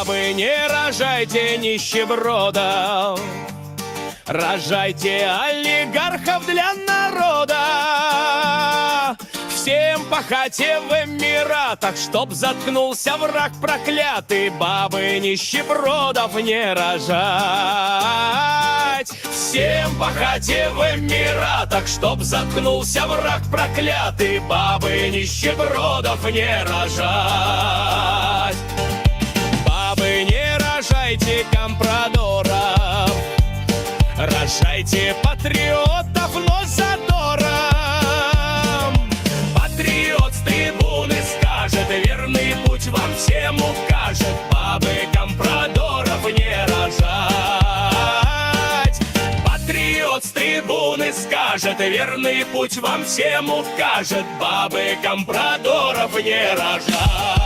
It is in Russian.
бабы, не рожайте нищебродов, рожайте олигархов для народа. Всем по хате в Эмиратах, чтоб заткнулся враг проклятый, бабы, нищебродов не рожать. Всем по хате в Эмиратах, чтоб заткнулся враг проклятый, бабы, нищебродов не рожать. Бабы, не рожайте компрадоров, рожайте патриотов, но задором. Патриот с трибуны скажет, верный путь вам всем укажет, бабы, компрадоров не рожать. Патриот с трибуны скажет, верный путь вам всем укажет, бабы, компрадоров не рожать.